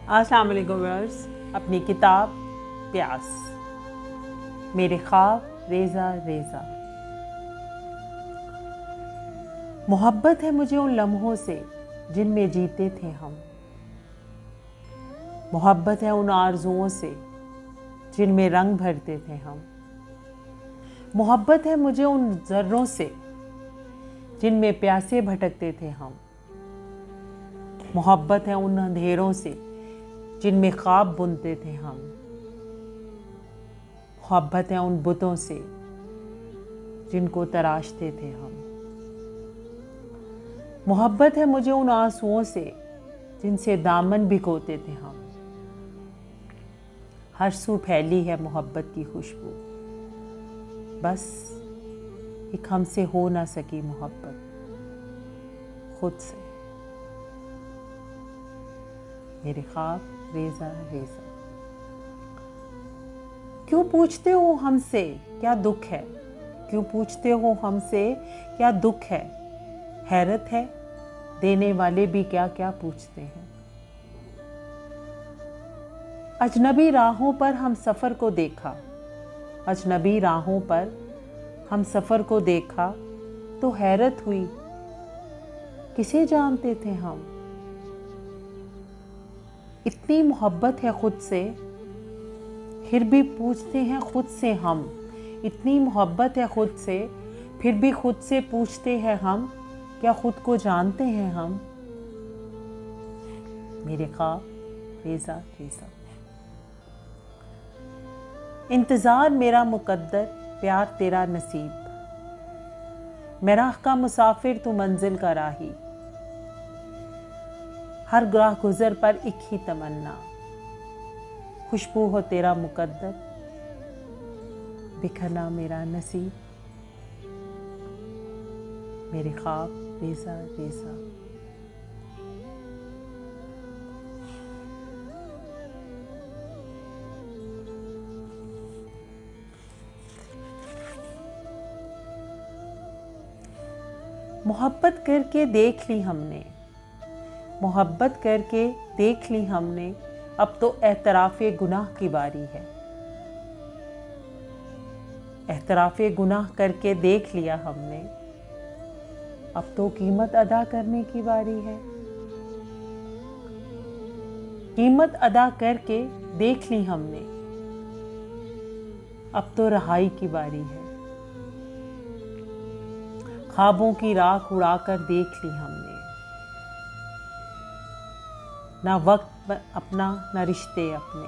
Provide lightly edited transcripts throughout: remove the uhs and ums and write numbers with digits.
अस्सलाम वालेकुम व्यूअर्स। अपनी किताब प्यास, मेरे ख्वाब रेज़ा रेज़ा। मोहब्बत है मुझे उन लम्हों से जिनमें जीते थे हम। मोहब्बत है उन आरज़ुओं से जिनमें रंग भरते थे हम। मोहब्बत है मुझे उन ज़र्रों से जिनमें प्यासे भटकते थे हम। मोहब्बत है उन अंधेरों से जिनमें ख्वाब बुनते थे हम। मोहब्बत है उन बुतों से जिनको तराशते थे हम। मोहब्बत है मुझे उन आंसुओं से जिनसे दामन भिगोते थे हम। हर सू फैली है मोहब्बत की खुशबू, बस एक हमसे हो ना सकी मोहब्बत खुद से। मेरे ख्वाब रेज़ा रेज़ा। क्यों पूछते हो हमसे क्या दुख है? क्यों पूछते हो हमसे क्या दुख है? हैरत है देने वाले भी क्या क्या पूछते हैं। अजनबी राहों पर हम सफ़र को देखा, अजनबी राहों पर हम सफ़र को देखा तो हैरत हुई किसे जानते थे हम। इतनी मोहब्बत है खुद से फिर भी पूछते हैं खुद से हम। इतनी मोहब्बत है खुद से फिर भी खुद से पूछते हैं हम, क्या खुद को जानते हैं हम। मेरे ख्वाब रेज़ा रेज़ा। इंतज़ार मेरा मुकद्दर, प्यार तेरा नसीब। मैं राह का मुसाफिर तू मंजिल का राही। हर राह गुज़र पर एक ही तमन्ना, खुशबू हो तेरा मुकद्दर, बिखरना मेरा नसीब। मेरे ख्वाब रेज़ा रेज़ा। मोहब्बत करके देख ली हमने, मोहब्बत करके देख ली हमने, अब तो एतराफ़े गुनाह की बारी है। एतराफ़े गुनाह करके देख लिया हमने, अब तो कीमत अदा करने की बारी है। कीमत अदा करके देख ली हमने, अब तो रहाई की बारी है। ख्वाबों की राख उड़ाकर देख ली हमने, ना वक्त अपना, ना रिश्ते अपने,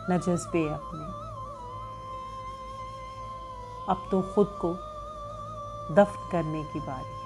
ना जज्बे अपने, अब तो खुद को दफन करने की बारी है।